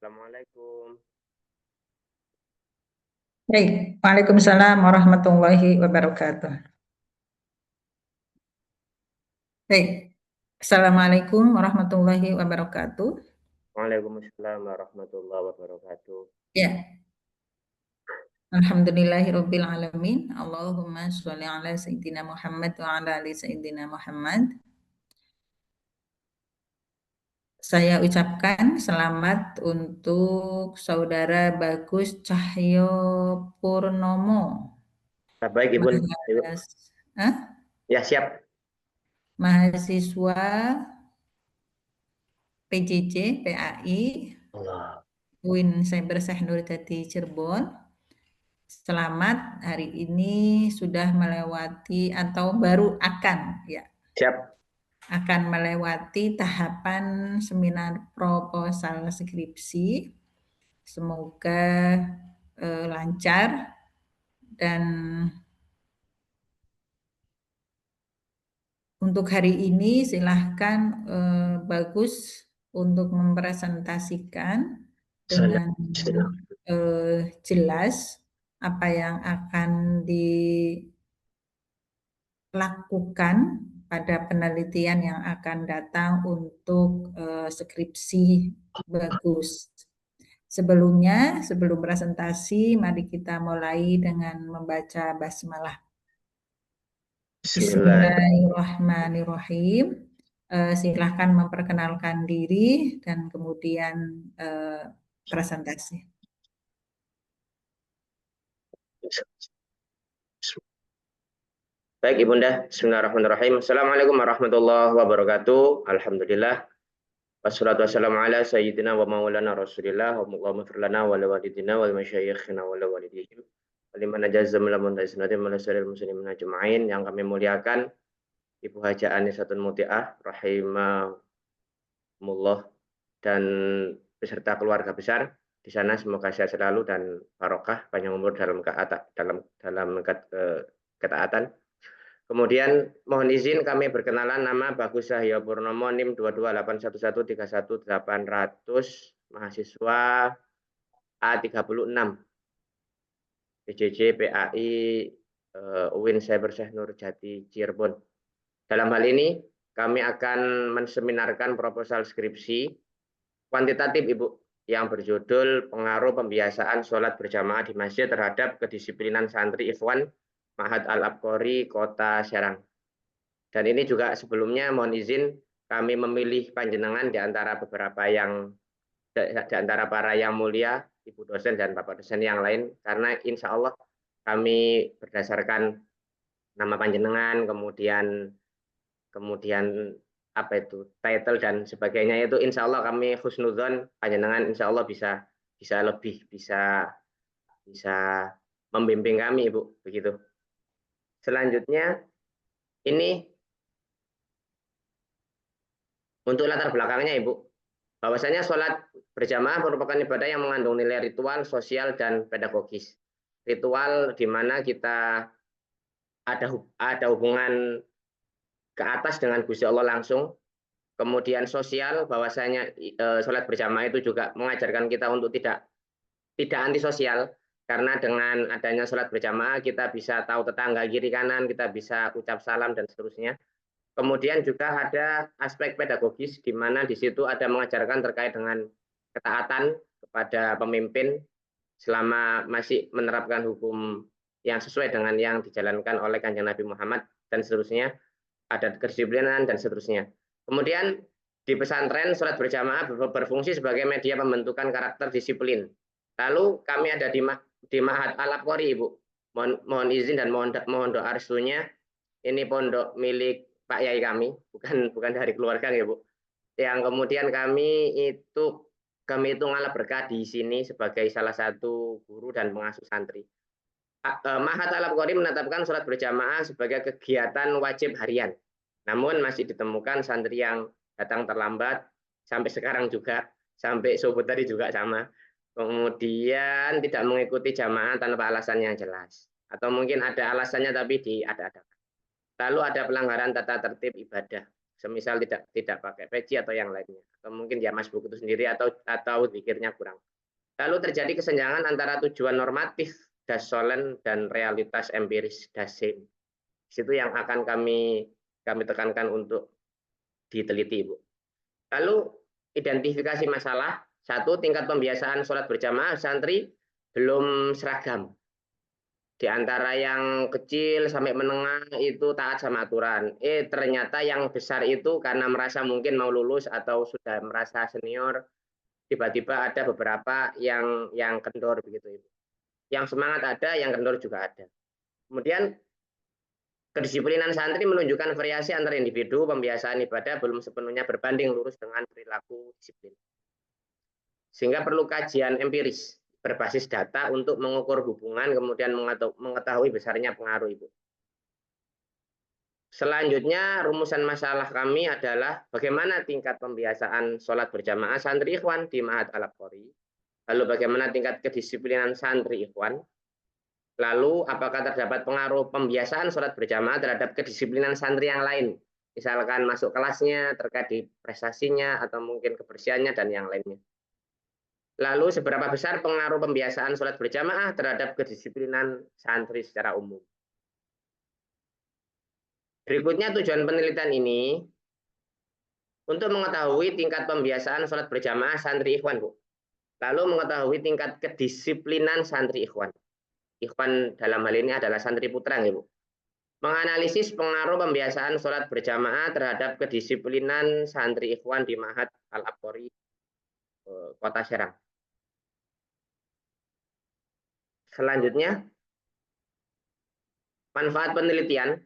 Assalamualaikum. Baik, Waalaikumsalam warahmatullahi wabarakatuh. Baik, Assalamualaikum warahmatullahi wabarakatuh. Waalaikumsalam warahmatullahi wabarakatuh. Ya, Alhamdulillahirabbil alamin. Allahumma sholli ala sayyidina Muhammad wa ala ali sayyidina Muhammad. Saya ucapkan selamat untuk Saudara Bagus Cahyo Purnomo. Baik, Ibu. Ibu. Mahas- Hah? Ya, siap. Mahasiswa PJJ PAI Allah. UIN Cyber Syekh Nurjati Cirebon. Selamat hari ini sudah melewati atau baru akan Siap. akan melewati tahapan seminar proposal skripsi. Semoga lancar dan untuk hari ini silahkan Bagus untuk mempresentasikan dengan jelas apa yang akan dilakukan pada penelitian yang akan datang untuk skripsi Bagus. Sebelum presentasi, mari kita mulai dengan membaca basmalah. Bismillahirrahmanirrahim. Silahkan memperkenalkan diri dan kemudian presentasi. Baik, Ibunda. Bismillahirrahmanirrahim. Assalamualaikum warahmatullahi wabarakatuh. Alhamdulillah. Wassalatu wassalamu ala sayyidina wa maulana Rasulillah wa maghfir lana wa liwalidina wal masyayikhina wa liwalidihim. Liman ajazza min lamuntaisnatin malasiril muslimin ajma'in. Yang kami muliakan Ibu Haja Anisatun Muti'ah rahimahumullah dan beserta keluarga besar di sana, semoga sehat selalu dan barokah panjang umur dalam ketaatan. Kemudian mohon izin kami berkenalan, nama Bagus Cahyo Purnomo, NIM 22811311800, mahasiswa A36 PJJ PAI UIN Cyber Syekh Nurjati Cirebon. Dalam hal ini kami akan menseminarkan proposal skripsi kuantitatif, Ibu, yang berjudul Pengaruh Pembiasaan Sholat Berjamaah di Masjid terhadap Kedisiplinan Santri Ikhwan Ma'had Al-Abqari Kota Serang. Dan ini juga sebelumnya mohon izin kami memilih panjenengan di antara para yang mulia, Ibu dosen dan Bapak dosen yang lain, karena insya Allah kami berdasarkan nama panjenengan, kemudian apa itu title dan sebagainya, itu insya Allah kami husnudzon panjenengan insya Allah bisa membimbing kami, Ibu, begitu. Selanjutnya ini untuk latar belakangnya, Ibu, bahwasanya sholat berjamaah merupakan ibadah yang mengandung nilai ritual, sosial, dan pedagogis. Ritual di mana kita ada hubungan ke atas dengan Gusti Allah langsung. Kemudian sosial, bahwasanya sholat berjamaah itu juga mengajarkan kita untuk tidak antisosial, karena dengan adanya sholat berjamaah kita bisa tahu tetangga kiri kanan, kita bisa ucap salam dan seterusnya. Kemudian juga ada aspek pedagogis di mana di situ ada mengajarkan terkait dengan ketaatan kepada pemimpin selama masih menerapkan hukum yang sesuai dengan yang dijalankan oleh Kanjeng Nabi Muhammad dan seterusnya, ada kedisiplinan dan seterusnya. Kemudian di pesantren sholat berjamaah berfungsi sebagai media pembentukan karakter disiplin. Lalu kami ada di Ma'had Al-Abqari, Ibu. Mohon izin dan mohon doa restunya. Ini pondok milik Pak Yai kami, bukan dari keluarga, ya, Bu. Yang kemudian kami itu ngalah berkah di sini sebagai salah satu guru dan pengasuh santri. Ma'had Al-Abqari menetapkan sholat berjamaah sebagai kegiatan wajib harian. Namun masih ditemukan santri yang datang terlambat, sampai sekarang juga, sampai subuh tadi juga sama. Kemudian tidak mengikuti jamaah tanpa alasan yang jelas. Atau mungkin ada alasannya tapi diada-adakan. Lalu ada pelanggaran tata tertib ibadah. semisal tidak pakai peci atau yang lainnya, atau mungkin dia masbuk itu sendiri atau zikirnya kurang. Lalu terjadi kesenjangan antara tujuan normatif dasolen dan realitas empiris dasim. Situ yang akan kami tekankan untuk diteliti, Bu. Lalu identifikasi masalah. Satu, tingkat pembiasaan sholat berjamaah santri belum seragam. Di antara yang kecil sampai menengah itu taat sama aturan. Ternyata yang besar itu karena merasa mungkin mau lulus atau sudah merasa senior, tiba-tiba ada beberapa yang kendor begitu, Ibu. Yang semangat ada, yang kendor juga ada. Kemudian kedisiplinan santri menunjukkan variasi antar individu, pembiasaan ibadah belum sepenuhnya berbanding lurus dengan perilaku disiplin. Sehingga perlu kajian empiris berbasis data untuk mengukur hubungan, kemudian mengetahui besarnya pengaruh itu. Selanjutnya, rumusan masalah kami adalah bagaimana tingkat pembiasaan sholat berjamaah santri ikhwan di Ma'had Al-Aqori, lalu bagaimana tingkat kedisiplinan santri ikhwan, lalu apakah terdapat pengaruh pembiasaan sholat berjamaah terhadap kedisiplinan santri yang lain, misalkan masuk kelasnya, terkait di prestasinya, atau mungkin kebersihannya, dan yang lainnya. Lalu seberapa besar pengaruh pembiasaan sholat berjamaah terhadap kedisiplinan santri secara umum. Berikutnya tujuan penelitian ini untuk mengetahui tingkat pembiasaan sholat berjamaah santri ikhwan, Bu. Lalu mengetahui tingkat kedisiplinan santri ikhwan. Ikhwan dalam hal ini adalah santri putra, Bu. Menganalisis pengaruh pembiasaan sholat berjamaah terhadap kedisiplinan santri ikhwan di Ma'had Al-Aqori, Kota Serang. Selanjutnya, manfaat penelitian.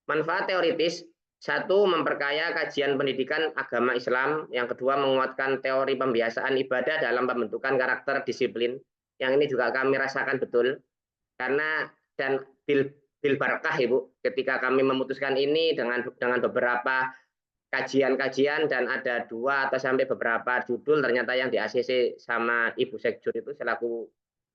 Manfaat teoritis, satu, memperkaya kajian pendidikan agama Islam. Yang kedua, menguatkan teori pembiasaan ibadah dalam pembentukan karakter disiplin. Yang ini juga kami rasakan betul. Karena dan bil barakah, Ibu, ketika kami memutuskan ini dengan beberapa kajian-kajian dan ada 2 atau sampai beberapa judul ternyata yang di ACC sama Ibu Sekjur itu selaku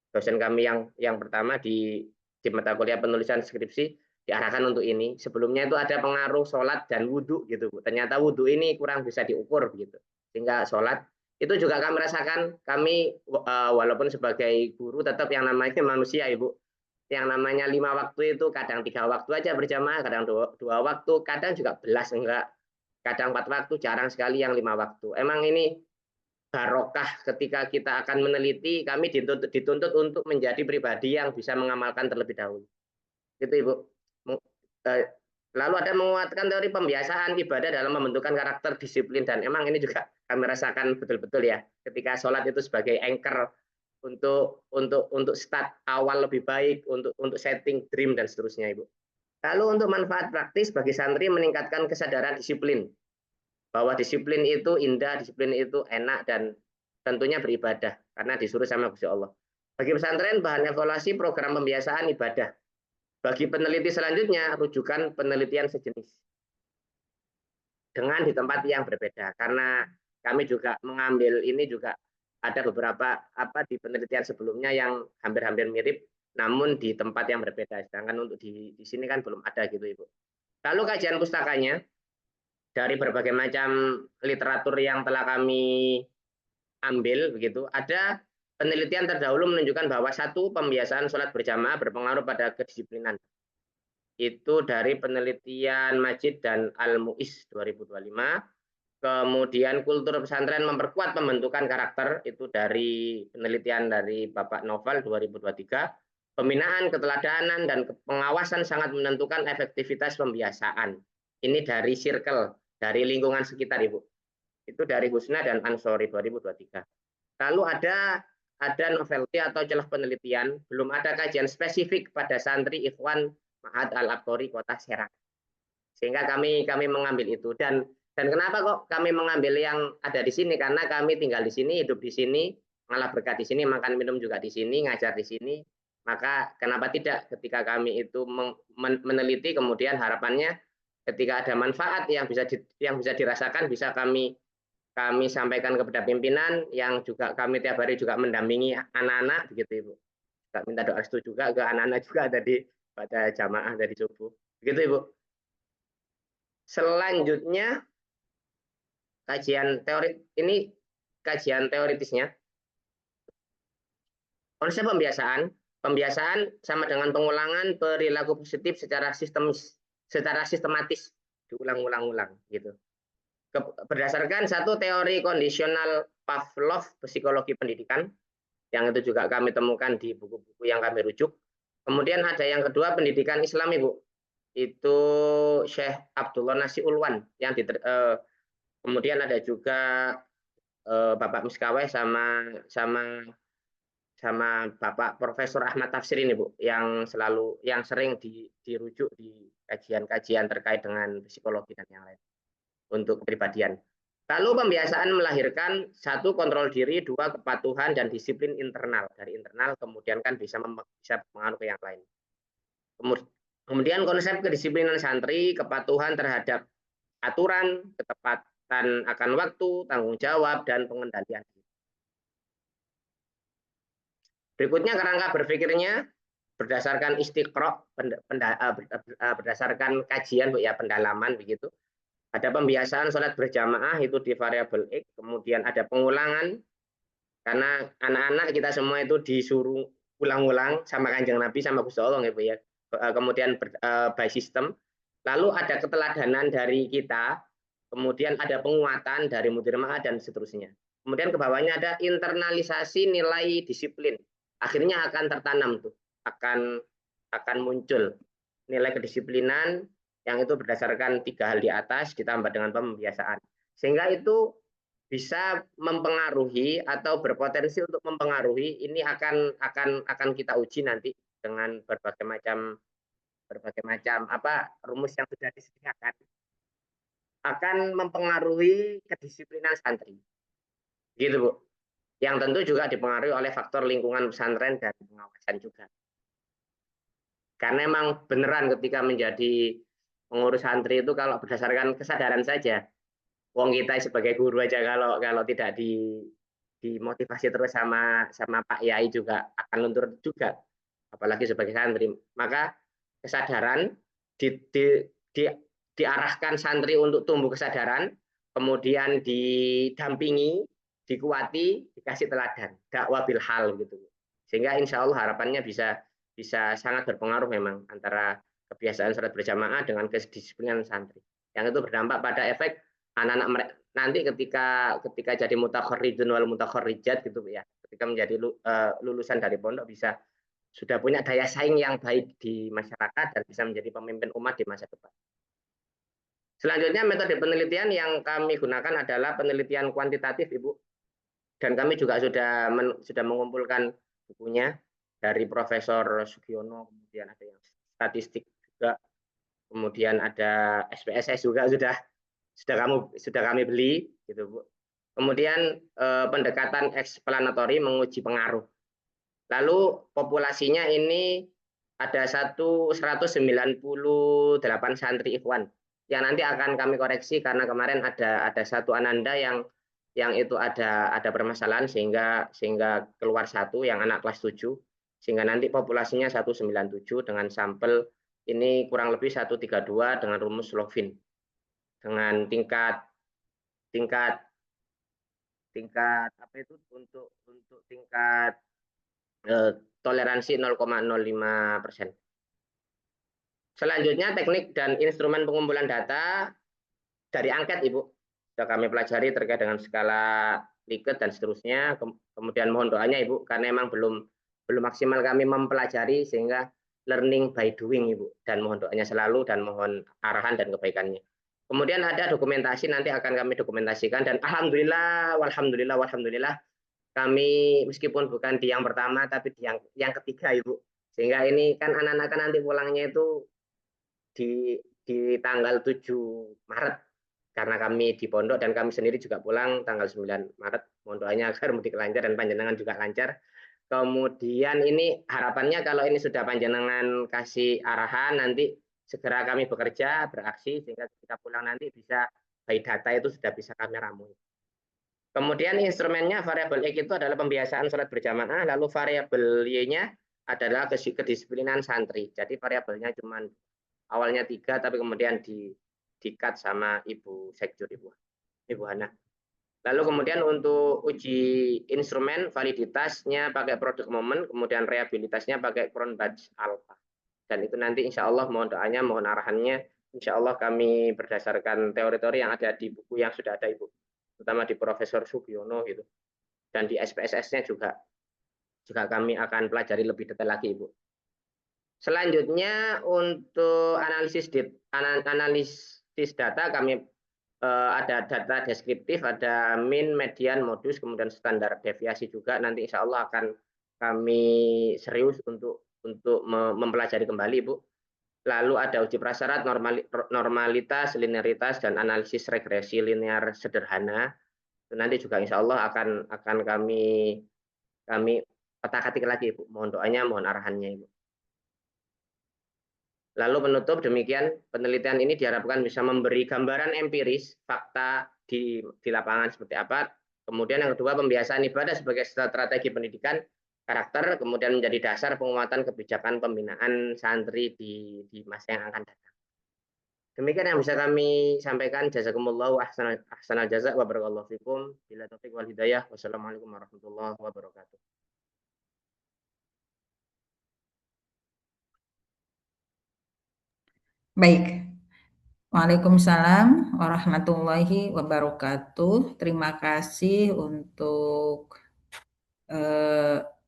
dosen kami yang pertama di mata kuliah penulisan skripsi diarahkan untuk ini. Sebelumnya itu ada pengaruh sholat dan wudhu gitu, Bu. Ternyata wudhu ini kurang bisa diukur begitu. Sehingga sholat itu juga kami rasakan, kami walaupun sebagai guru tetap yang namanya manusia, Ibu. Yang namanya 5 waktu itu kadang 3 waktu aja berjamaah, kadang 2 waktu, kadang juga belas enggak. Kadang 4 waktu, jarang sekali yang 5 waktu. Emang ini barokah ketika kita akan meneliti, kami dituntut untuk menjadi pribadi yang bisa mengamalkan terlebih dahulu. Gitu, Ibu. Lalu ada menguatkan teori pembiasaan ibadah dalam membentukan karakter disiplin, dan emang ini juga kami rasakan betul-betul ya, ketika sholat itu sebagai anchor untuk start awal lebih baik, untuk setting dream dan seterusnya, Ibu. Lalu untuk manfaat praktis bagi santri meningkatkan kesadaran disiplin, bahwa disiplin itu indah, disiplin itu enak, dan tentunya beribadah karena disuruh sama Gusti Allah. Bagi pesantren, bahan evaluasi program pembiasaan ibadah. Bagi peneliti selanjutnya, rujukan penelitian sejenis dengan di tempat yang berbeda, karena kami juga mengambil ini juga ada beberapa di penelitian sebelumnya yang hampir-hampir mirip, namun di tempat yang berbeda. Sedangkan untuk di sini kan belum ada gitu, Ibu. Lalu kajian pustakanya dari berbagai macam literatur yang telah kami ambil begitu, ada penelitian terdahulu menunjukkan bahwa satu, pembiasaan sholat berjamaah berpengaruh pada kedisiplinan. Itu dari penelitian Majid dan Al-Muiz 2025. Kemudian kultur pesantren memperkuat pembentukan karakter, itu dari penelitian dari Bapak Novel 2023. Pembinaan, keteladanan, dan pengawasan sangat menentukan efektivitas pembiasaan. Ini dari circle, dari lingkungan sekitar, Ibu. Itu dari Husna dan Ansori 2023. Lalu ada novelty atau celah penelitian, belum ada kajian spesifik pada santri ikhwan Ma'had Al-Aqori Kota Serang. Sehingga kami mengambil itu, dan kenapa kok kami mengambil yang ada di sini? Karena kami tinggal di sini, hidup di sini, malah berkat di sini, makan minum juga di sini, ngajar di sini. Maka kenapa tidak ketika kami itu meneliti, kemudian harapannya ketika ada manfaat yang bisa dirasakan, bisa kami sampaikan kepada pimpinan, yang juga kami tiap hari juga mendampingi anak-anak begitu, Ibu. Kita minta doa restu juga ke anak-anak juga tadi pada jamaah dari subuh. Begitu, Ibu. Selanjutnya kajian teori ini kajian teoritisnya. Konsep pembiasaan sama dengan pengulangan perilaku positif secara sistematis diulang-ulang gitu. Berdasarkan satu teori kondisional Pavlov psikologi pendidikan yang itu juga kami temukan di buku-buku yang kami rujuk. Kemudian ada yang kedua pendidikan Islam Ibu. Itu Syekh Abdullah Nasi Ulwan yang kemudian ada juga Bapak Miskawai sama Bapak Profesor Ahmad Tafsir ini Bu, yang sering dirujuk di kajian-kajian terkait dengan psikologi dan yang lain untuk kepribadian. Lalu pembiasaan melahirkan satu kontrol diri, dua kepatuhan dan disiplin internal. Dari internal kemudian kan bisa mengaruh ke yang lain. Kemudian konsep kedisiplinan santri, kepatuhan terhadap aturan, ketepatan akan waktu, tanggung jawab dan pengendalian. Berikutnya kerangka berpikirnya berdasarkan istiqra, berdasarkan kajian Bu ya, pendalaman begitu. Ada pembiasaan sholat berjamaah itu di variabel X, kemudian ada pengulangan karena anak-anak kita semua itu disuruh ulang-ulang sama Kanjeng Nabi sama Gusti Allah ya Bu ya. Kemudian by system. Lalu ada keteladanan dari kita, kemudian ada penguatan dari mudir ma'had dan seterusnya. Kemudian ke bawahnya ada internalisasi nilai disiplin. Akhirnya akan tertanam tuh, akan muncul nilai kedisiplinan yang itu berdasarkan 3 hal di atas ditambah dengan pembiasaan. Sehingga itu bisa mempengaruhi atau berpotensi untuk mempengaruhi, ini akan kita uji nanti dengan berbagai macam rumus yang sudah disediakan, akan mempengaruhi kedisiplinan santri. Gitu Bu. Yang tentu juga dipengaruhi oleh faktor lingkungan pesantren dan pengawasan juga. Karena memang beneran ketika menjadi pengurus santri itu kalau berdasarkan kesadaran saja, wong kita sebagai guru aja kalau tidak dimotivasi terus sama Pak Yai juga akan luntur juga, apalagi sebagai santri. Maka kesadaran diarahkan santri untuk tumbuh kesadaran, kemudian didampingi, dikuati, dikasih teladan, dakwah bil hal gitu. Sehingga insya Allah harapannya bisa sangat berpengaruh memang antara kebiasaan sholat berjamaah dengan kedisiplinan santri. Yang itu berdampak pada efek anak-anak mereka nanti ketika jadi mutakharrijun wal mutakharrijat gitu ya. Ketika menjadi lulusan dari pondok bisa sudah punya daya saing yang baik di masyarakat dan bisa menjadi pemimpin umat di masa depan. Selanjutnya metode penelitian yang kami gunakan adalah penelitian kuantitatif Ibu. Dan kami juga sudah mengumpulkan bukunya dari Profesor Sugiono, kemudian ada yang statistik juga, kemudian ada SPSS juga sudah kami beli gitu Bu. Kemudian pendekatan eksplanatori menguji pengaruh. Lalu populasinya ini ada 198 santri Ikhwan yang nanti akan kami koreksi karena kemarin ada satu Ananda yang itu ada permasalahan sehingga keluar satu yang anak kelas 7 sehingga nanti populasinya 197 dengan sampel ini kurang lebih 132 dengan rumus Lovin dengan tingkat apa itu untuk tingkat toleransi 0,05%. Selanjutnya teknik dan instrumen pengumpulan data dari angket Ibu. Sudah kami pelajari terkait dengan skala Likert dan seterusnya. Kemudian mohon doanya Ibu karena memang belum maksimal kami mempelajari sehingga learning by doing Ibu, dan mohon doanya selalu dan mohon arahan dan kebaikannya. Kemudian ada dokumentasi nanti akan kami dokumentasikan dan alhamdulillah walhamdulillah kami meskipun bukan di yang pertama tapi di yang ketiga Ibu. Sehingga ini kan anak-anak kan nanti pulangnya itu di tanggal 7 Maret karena kami di pondok dan kami sendiri juga pulang tanggal 9 Maret. Mohon doanya agar mudik lancar dan panjenengan juga lancar. Kemudian ini harapannya kalau ini sudah panjenengan kasih arahan nanti segera kami bekerja beraksi sehingga ketika pulang nanti bisa by data itu sudah bisa kami ramu. Kemudian instrumennya variabel X itu adalah pembiasaan sholat berjamaah, lalu variabel Y-nya adalah kedisiplinan santri. Jadi variabelnya cuma awalnya 3 tapi kemudian di-cut sama Ibu Sekjur, Ibu Hana. Lalu kemudian untuk uji instrumen validitasnya pakai produk momen, kemudian rehabilitasnya pakai Cronbach Alpha. Dan itu nanti insya Allah mohon doanya, mohon arahannya. Insya Allah kami berdasarkan teori-teori yang ada di buku yang sudah ada Ibu, terutama di Profesor Sugiono gitu. Dan di SPSS-nya juga kami akan pelajari lebih detail lagi Ibu. Selanjutnya untuk analisis data kami ada data deskriptif, ada min, median, modus, kemudian standar deviasi juga. Nanti insya Allah akan kami serius untuk mempelajari kembali, Bu. Lalu ada uji prasyarat, normalitas, linearitas, dan analisis regresi linear sederhana. Itu nanti juga insya Allah akan kami otak-atik lagi, Bu. Mohon doanya, mohon arahannya, Ibu. Lalu penutup, demikian penelitian ini diharapkan bisa memberi gambaran empiris, fakta di lapangan seperti apa. Kemudian yang kedua, pembiasaan ibadah sebagai strategi pendidikan, karakter, kemudian menjadi dasar penguatan kebijakan pembinaan santri di masa yang akan datang. Demikian yang bisa kami sampaikan. Jazakumullahu ahsanal jazak wa barakallahu fikum. Bila taufik wal hidayah. Wassalamualaikum warahmatullahi wabarakatuh. Baik. Waalaikumsalam warahmatullahi wabarakatuh. Terima kasih untuk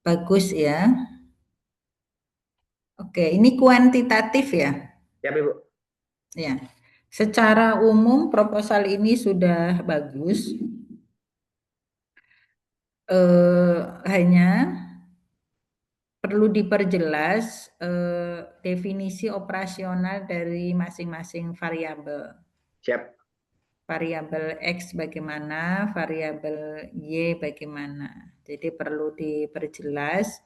bagus ya. Oke, ini kuantitatif ya? Ya, Ibu. Ya. Secara umum proposal ini sudah bagus. Hanya perlu diperjelas definisi operasional dari masing-masing variabel. Siap. Variabel X bagaimana, variabel Y bagaimana. Jadi perlu diperjelas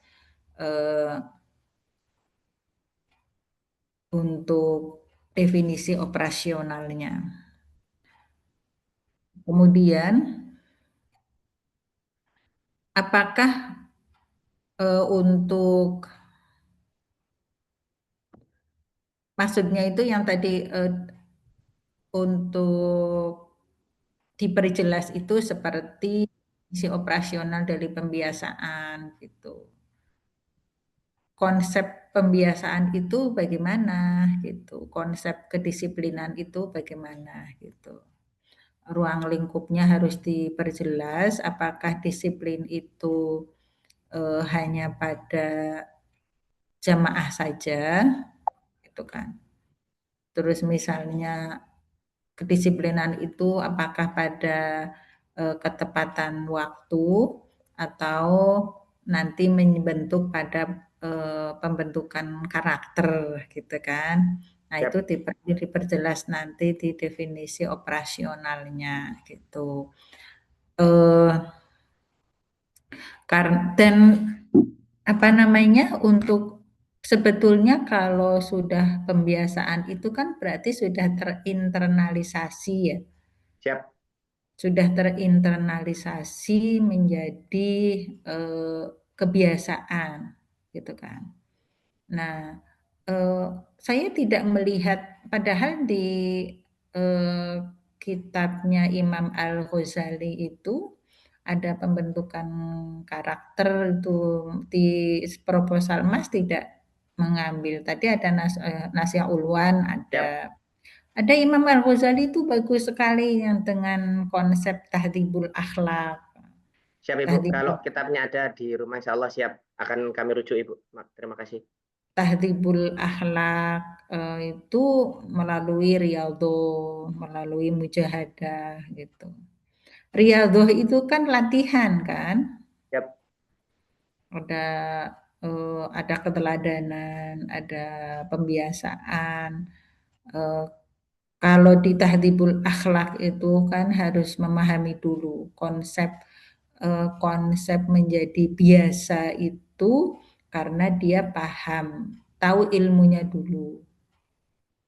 untuk definisi operasionalnya. Kemudian, apakah untuk maksudnya itu yang tadi untuk diperjelas itu seperti isi operasional dari pembiasaan gitu. Konsep pembiasaan itu bagaimana gitu, konsep kedisiplinan itu bagaimana gitu. Ruang lingkupnya harus diperjelas, apakah disiplin itu hanya pada jamaah saja, gitu kan. Terus misalnya kedisiplinan itu apakah pada ketepatan waktu atau nanti membentuk pada pembentukan karakter gitu kan. Nah, Siap. itu diperjelas nanti di definisi operasionalnya gitu. Dan apa namanya, untuk sebetulnya kalau sudah pembiasaan itu kan berarti sudah terinternalisasi ya. Siap. Sudah terinternalisasi menjadi kebiasaan gitu kan. Nah, saya tidak melihat, padahal di kitabnya Imam Al-Ghazali itu ada pembentukan karakter itu, di proposal Mas tidak mengambil. Tadi ada Nasihat Ulwan, Siap. ada Imam Al-Ghazali itu bagus sekali yang dengan konsep tahdhibul akhlak. Siap, Ibu. Kalau Tahdhibul kitabnya ada di rumah, insya Allah siap. Akan kami rujuk, Ibu. Terima kasih. Tahdhibul akhlak itu melalui riyadhah, melalui mujahadah gitu. Riyadhah itu kan latihan kan? Siap. Ada keteladanan, ada pembiasaan. Kalau di tahdhibul akhlak itu kan harus memahami dulu konsep menjadi biasa itu karena dia paham, tahu ilmunya dulu.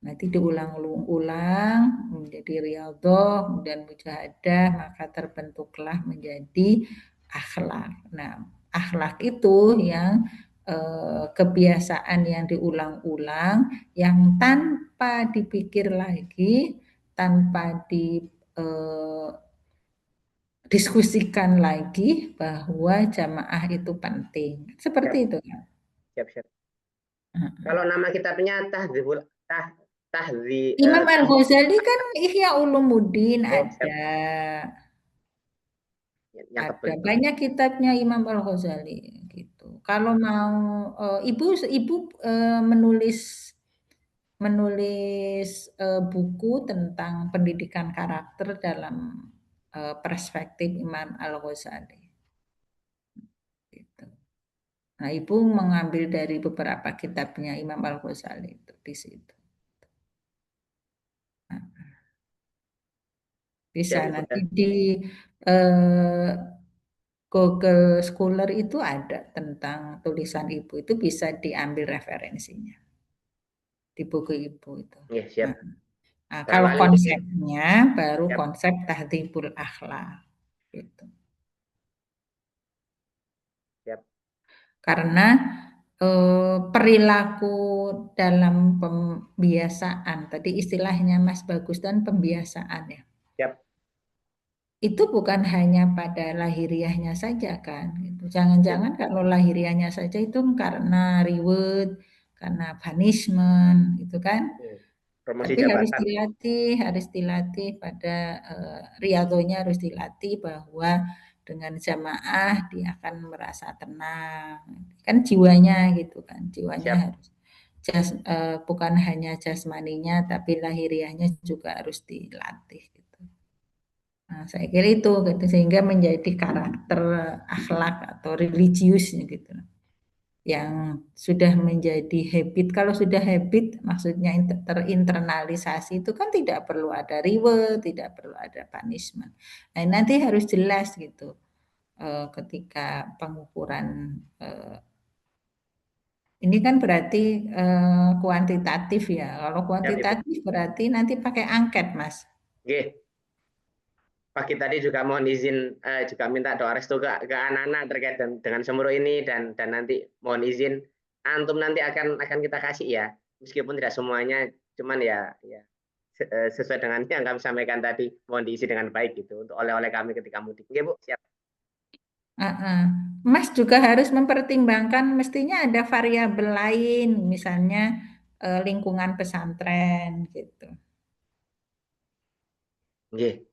Nanti diulang-ulang menjadi riyadhah, kemudian mujahadah, maka terbentuklah menjadi akhlak. Nah, akhlak itu yang kebiasaan yang diulang-ulang, yang tanpa dipikir lagi, tanpa diskusikan lagi bahwa jamaah itu penting. Siap, Seperti itu ya. siap, siap. Kalau nama kitabnya Imam Tahdzib. Al-Ghazali kan Ihya Ulumuddin Oh, ada. siap. Yang tebel Ada itu. banyak kitabnya Imam Al-Ghazali gitu. Kalau mau ibu ibu menulis menulis buku tentang pendidikan karakter dalam perspektif Imam Al-Ghazali. Gitu. Nah, ibu mengambil dari beberapa kitabnya Imam Al-Ghazali itu di situ. Nah, bisa Siap, Ibu nanti ya. di eh, Google Scholar itu ada tentang tulisan ibu itu bisa diambil referensinya di buku ibu itu. Iya, siap. Nah, kalau Barangkali di konsepnya baru siap, konsep tahdhibul akhlak gitu. siap, Karena perilaku dalam pembiasaan tadi istilahnya Mas Bagus dan pembiasaan ya. siap. Itu bukan hanya pada lahiriahnya saja kan gitu. Iya. Jangan-jangan kalau lahiriahnya saja itu karena reward, karena punishment gitu kan. Iya. Promosi Tapi jabatan. harus dilatih pada riadonya harus dilatih bahwa dengan jamaah dia akan merasa tenang. Kan jiwanya gitu kan, jiwanya Siap, harus bukan hanya jasmaninya tapi lahiriahnya juga harus dilatih gitu. Nah, saya kira itu gitu, sehingga menjadi karakter akhlak atau religius gitu yang sudah menjadi habit. Kalau sudah habit, maksudnya terinternalisasi itu kan tidak perlu ada reward, tidak perlu ada punishment. Nah, nanti harus jelas gitu ketika pengukuran. Ini kan berarti kuantitatif ya. Kalau siap, Ibu. kuantitatif berarti nanti pakai angket, Mas. Oke. Pagi tadi juga mohon izin juga minta doa restu ke anak-anak terkait dengan Semeru ini dan nanti mohon izin antum nanti akan kita kasih ya meskipun tidak semuanya cuman ya sesuai dengan yang kami sampaikan tadi mohon diisi dengan baik gitu untuk oleh-oleh kami ketika mudik. Oke Bu, siap. Heeh. Mas juga harus mempertimbangkan mestinya ada variabel lain, misalnya lingkungan pesantren gitu. Oke.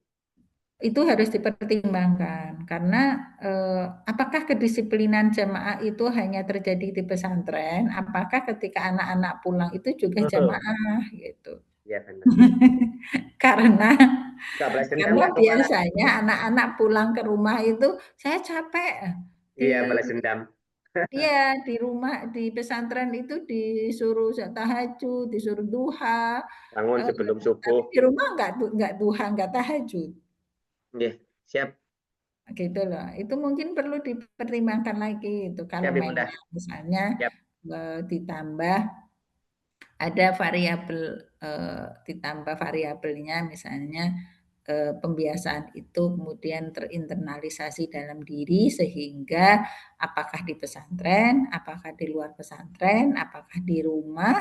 Itu harus dipertimbangkan karena apakah kedisiplinan jamaah itu hanya terjadi di pesantren, apakah ketika anak-anak pulang itu juga Oh, jamaah gitu. iya benar. Karena Gak balas dendam karena nggak kepada biasanya anak-anak pulang ke rumah itu saya capek di iya balas dendam iya di rumah di pesantren itu disuruh tahajud, disuruh duha, bangun eh, sebelum tapi subuh. di rumah nggak duha, nggak tahajud. Oke, siap. Gitu loh. Itu mungkin perlu dipertimbangkan lagi itu kalau Siap Ibu memang dah. misalnya Siap. ditambah ada variabel ditambah variabelnya misalnya pembiasaan itu kemudian terinternalisasi dalam diri sehingga apakah di pesantren, apakah di luar pesantren, apakah di rumah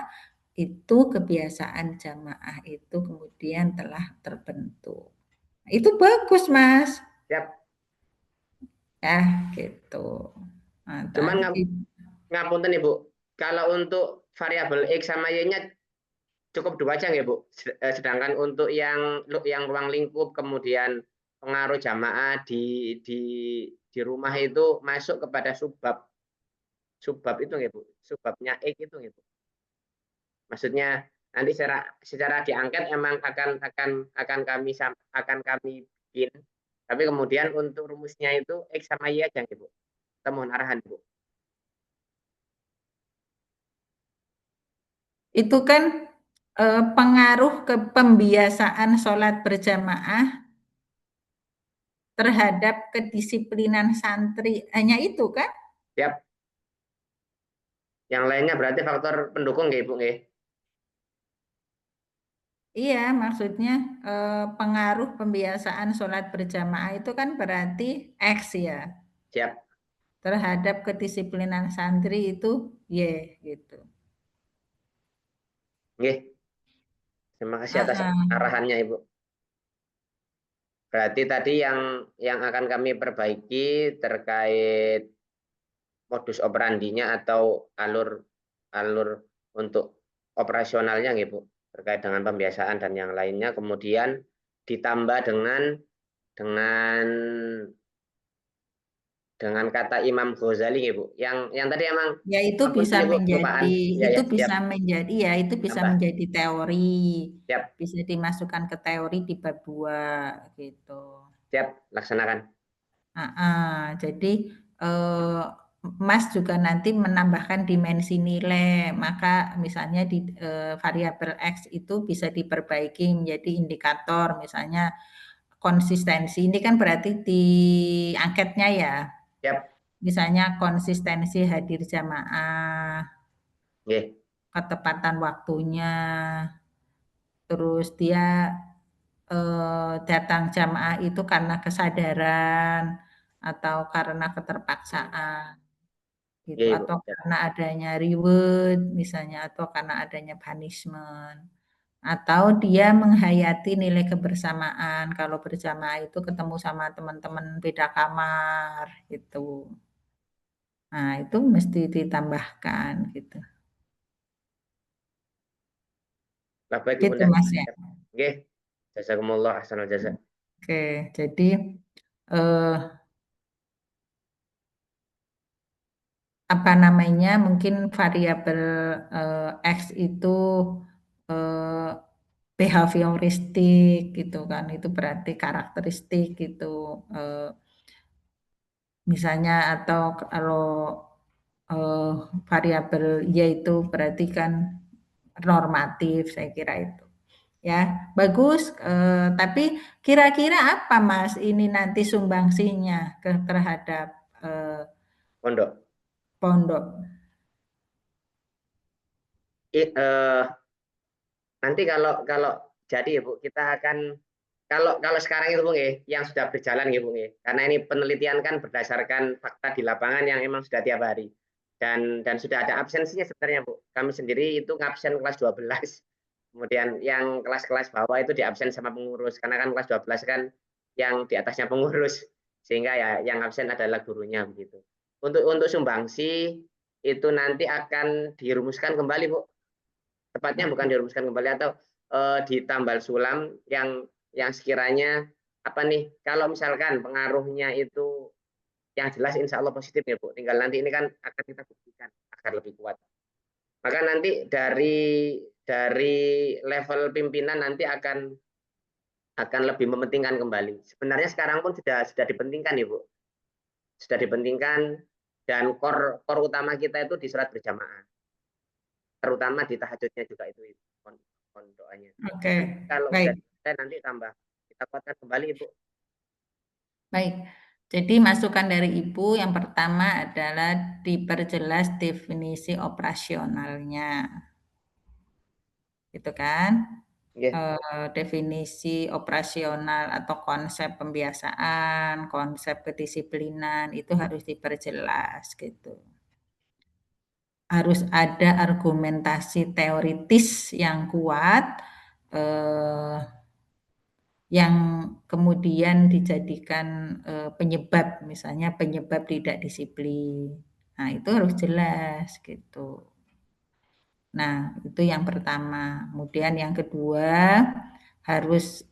itu kebiasaan jamaah itu kemudian telah terbentuk. Itu bagus, Mas. Siap. Ya, gitu. Nah, Cuman tadi ngapunten Ibu. Kalau untuk variabel X sama Y-nya cukup dua aja ya Bu. Sedangkan untuk yang ruang lingkup kemudian pengaruh jamaah di di rumah itu masuk kepada subbab subbab itu ya Bu. Subbabnya X itu ya Bu. Maksudnya nanti secara diangkat emang akan kami bikin. Tapi kemudian untuk rumusnya itu X sama Y aja ya Bu. Kita mohon arahan Bu. itu kan pengaruh ke pembiasaan sholat berjamaah terhadap kedisiplinan santri. Hanya itu kan? Siap. Yang lainnya berarti faktor pendukung ya Bu nggih. Iya, maksudnya pengaruh pembiasaan sholat berjamaah itu kan berarti X ya. Siap. Terhadap kedisiplinan santri itu Y gitu. Nggih. Terima kasih atas Ah, arahannya Ibu. Berarti tadi yang akan kami perbaiki terkait modus operandinya atau alur untuk operasionalnya nggih Bu, terkait dengan pembiasaan dan yang lainnya, kemudian ditambah dengan dengan kata Imam Ghazali nggih Bu. Yang tadi emang Ya itu ampun bisa ini Bu, kelupaan. menjadi Ya ya, siap. ya itu bisa Tambah. menjadi teori, Siap, bisa dimasukkan ke teori di bab 2 gitu. siap, laksanakan. Jadi Mas juga nanti menambahkan dimensi nilai, maka misalnya di variabel X itu bisa diperbaiki menjadi indikator, misalnya konsistensi. Ini kan berarti di angketnya ya, Siap. misalnya konsistensi hadir jamaah, Nggih, ketepatan waktunya, terus dia datang jamaah itu karena kesadaran atau karena keterpaksaan. Gitu, nggih Bu. atau Siap. karena adanya reward misalnya, atau karena adanya punishment, atau dia menghayati nilai kebersamaan, kalau berjamaah itu ketemu sama teman-teman beda kamar, gitu. Nah, itu mesti ditambahkan, gitu. Lah baik Bu Gitu, Bunda. Mas, ya. Siap. Nggih. Jazakumullah ahsanal jasa. Oke, jadi, eh, apa namanya, mungkin variabel X itu eh, behavioristik gitu kan, itu berarti karakteristik gitu. Eh, Misalnya atau kalau eh, variabel Y itu berarti kan normatif, saya kira itu. Ya, bagus. Tapi kira-kira apa Mas ini nanti sumbangsinya terhadap eh, Pondok. pondok? Nanti kalau jadi ya Bu, kita akan kalau kalau sekarang itu Bu nggih, yang sudah berjalan nggih Bu nggih. Karena ini penelitian kan berdasarkan fakta di lapangan yang emang sudah tiap hari. Dan sudah ada absensinya sebenarnya Bu. Kami sendiri itu ngabsen kelas 12. Kemudian yang kelas-kelas bawah itu diabsen sama pengurus karena kan kelas 12 kan yang di atasnya pengurus. Sehingga ya yang absen adalah gurunya begitu. Untuk sumbangsi itu nanti akan dirumuskan kembali Bu, tepatnya bukan dirumuskan kembali atau ditambal sulam yang sekiranya apa nih, kalau misalkan pengaruhnya itu yang jelas insya Allah positif ya Bu, tinggal nanti ini kan akan kita buktikan agar lebih kuat, maka nanti dari level pimpinan nanti akan lebih mementingkan kembali. Sebenarnya sekarang pun sudah dipentingkan ya Bu, sudah dipentingkan, dan core utama kita itu di sholat berjamaah, terutama di tahajudnya juga itu doanya. Oke, Nanti kalau baik, sudah selesai nanti tambah kita kuatkan kembali Ibu. baik. Jadi masukan dari Ibu yang pertama adalah diperjelas definisi operasionalnya, gitu kan? Nggih, Definisi operasional atau konsep pembiasaan, konsep kedisiplinan itu harus diperjelas gitu. Harus ada argumentasi teoritis yang kuat, eh, yang kemudian dijadikan penyebab, misalnya penyebab tidak disiplin. Nah, itu harus jelas gitu. Nah, itu yang pertama. Kemudian yang kedua, harus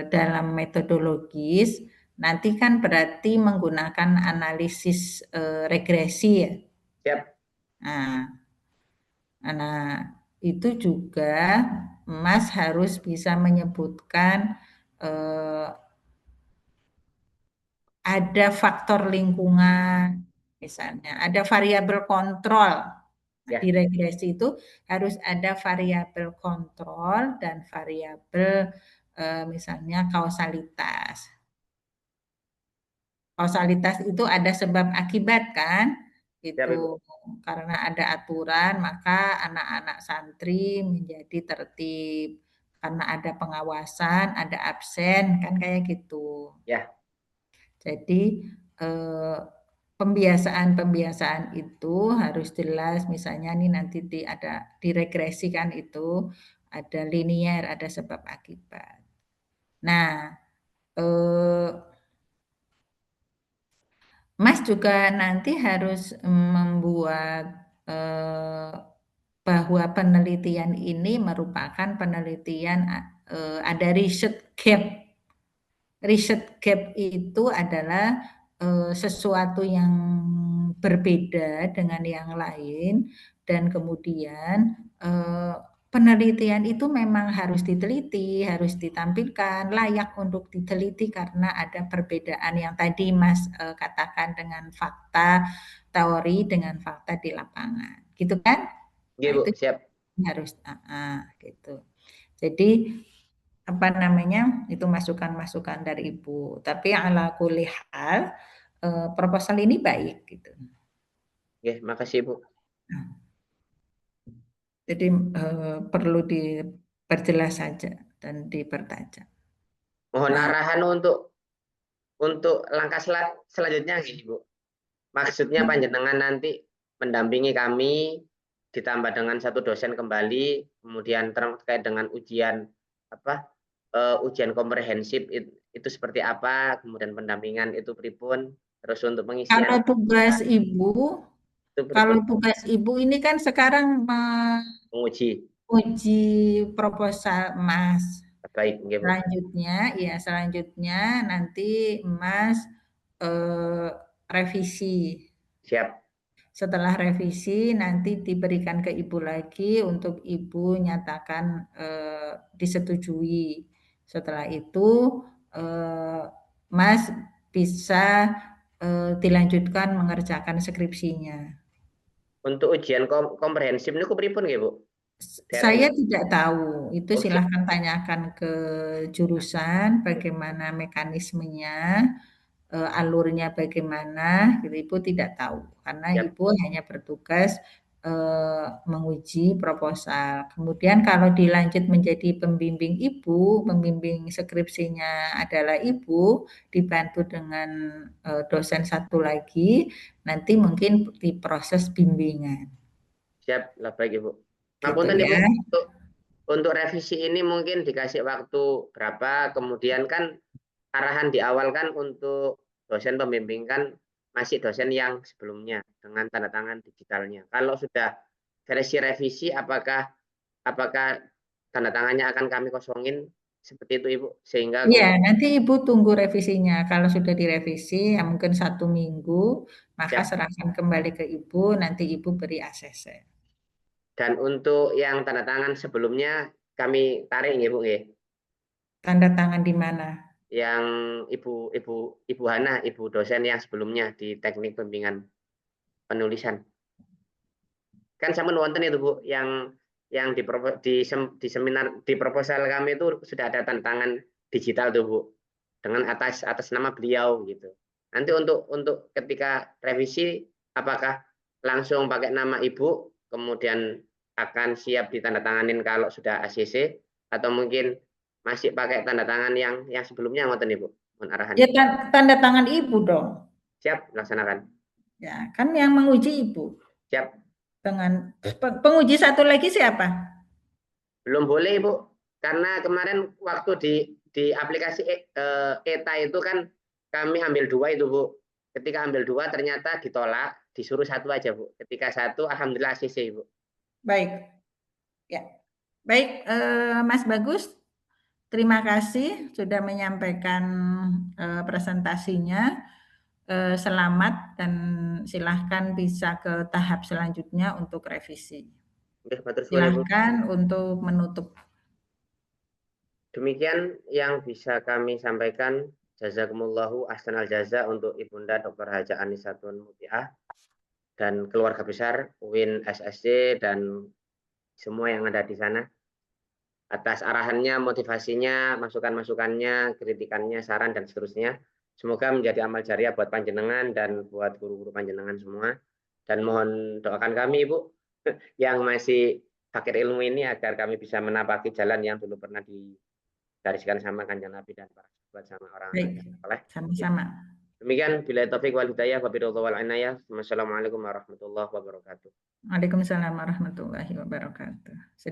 dalam metodologis, nanti kan berarti menggunakan analisis regresi ya. siap. Nah, itu juga Mas harus bisa menyebutkan eh, ada faktor lingkungan, misalnya, ada variabel kontrol. Nah, di Ya, regresi itu harus ada variabel kontrol dan variabel misalnya kausalitas. Kausalitas itu ada sebab akibat kan? siap Itu Ibu. karena ada aturan maka anak-anak santri menjadi tertib. Karena ada pengawasan, ada absen kan kayak gitu. Ya, Jadi eh, pembiasaan-pembiasaan itu harus jelas, misalnya nih nanti ada diregresikan itu ada linier, ada sebab akibat. Nah, Mas juga nanti harus membuat bahwa penelitian ini merupakan penelitian ada riset gap. Riset gap itu adalah sesuatu yang berbeda dengan yang lain dan kemudian penelitian itu memang harus diteliti, harus ditampilkan, layak untuk diteliti karena ada perbedaan yang tadi Mas katakan dengan fakta teori dengan fakta di lapangan, gitu kan? Oke, Nah Bu, itu siap. harus gitu. Jadi apa namanya itu masukan-masukan dari Ibu. Tapi ala kulli hal proposal ini baik gitu. Oke, makasih, Bu. Jadi perlu diperjelas saja dan dipertajam. Mohon Nah, arahan untuk langkah selanjutnya gini, Bu. Maksudnya panjenengan nanti mendampingi kami ditambah dengan satu dosen kembali, kemudian terkait dengan ujian apa ujian komprehensif itu seperti apa, kemudian pendampingan itu pripun, terus untuk kalau pengisian tugas Ibu, itu kalau pripun, tugas Ibu ini kan sekarang menguji. menguji proposal Mas. Baik, nggih, Bu. Selanjutnya nanti Mas revisi. Siap. Setelah revisi nanti diberikan ke Ibu lagi untuk Ibu nyatakan disetujui. Setelah itu Mas bisa dilanjutkan mengerjakan skripsinya. Untuk ujian komprehensif niku pripun nggih, Bu? Dereng Saya nggih. tidak tahu, itu Oh, siap. silahkan tanyakan ke jurusan bagaimana mekanismenya. Alurnya bagaimana gitu Ibu tidak tahu karena Siap. Ibu hanya bertugas menguji proposal. Kemudian kalau dilanjut menjadi pembimbing Ibu, pembimbing skripsinya adalah Ibu, dibantu dengan dosen satu lagi, nanti mungkin diproses bimbingan. Siap, lah baik, Ibu. Gitu Ngapunten, Ibu, ya. untuk revisi ini mungkin dikasih waktu berapa, kemudian kan arahan di awal kan untuk dosen pembimbing kan masih dosen yang sebelumnya dengan tanda tangan digitalnya. Kalau sudah versi revisi, apakah apakah tanda tangannya akan kami kosongin seperti itu, Ibu, sehingga Iya, kemudian nanti Ibu tunggu revisinya. Kalau sudah direvisi, ya mungkin 1 minggu, maka siap. serahkan kembali ke Ibu, nanti Ibu beri ACC. Dan untuk yang tanda tangan sebelumnya kami tarik, Ibu, nggih. Tanda tangan di mana? Yang Ibu Hana, Ibu dosen yang sebelumnya di teknik pembimbingan penulisan. Kan sampun wonten itu, Bu, yang di seminar di proposal kami itu sudah ada tanda tangan digital tuh, Bu. Dengan atas nama beliau gitu. Nanti untuk ketika revisi apakah langsung pakai nama Ibu kemudian akan siap ditandatanganin kalau sudah ACC atau mungkin masih pakai tanda tangan yang sebelumnya ngoten, Ibu. Mohon Ya arahannya. tanda tangan Ibu dong. Siap, laksanakan. Ya, kan yang menguji Ibu. Siap. Dengan penguji satu lagi siapa? Belum boleh, Ibu. Karena kemarin waktu di aplikasi ETA itu kan kami ambil 2 itu, Bu. Ketika ambil 2 ternyata ditolak, disuruh 1 aja, Bu. Ketika 1 alhamdulillah ACC, Ibu. Baik. Ya. Baik, Mas Bagus, terima kasih sudah menyampaikan presentasinya. Selamat dan silahkan bisa ke tahap selanjutnya untuk revisi. Oke, matur suwun, Ibu. Silahkan untuk menutup. Demikian yang bisa kami sampaikan. Jazakumullahu ahsanal jaza untuk Ibunda Dr. Haja Anisatun Mutiah dan keluarga besar UIN SSC dan semua yang ada di sana. Atas arahannya, motivasinya, masukan-masukannya, kritikannya, saran, dan seterusnya. Semoga menjadi amal jariah buat panjenengan dan buat guru-guru panjenengan semua. Dan mohon doakan kami, Ibu, yang masih fakir ilmu ini agar kami bisa menapaki jalan yang dulu pernah digariskan sama Kanjeng Nabi dan para sahabat sama orang-orang Baik, yang soleh. sama-sama. Demikian, bila taufik wal hidayah, wabillahi wal inayah. Wassalamualaikum warahmatullahi wabarakatuh. Waalaikumsalam warahmatullahi wabarakatuh.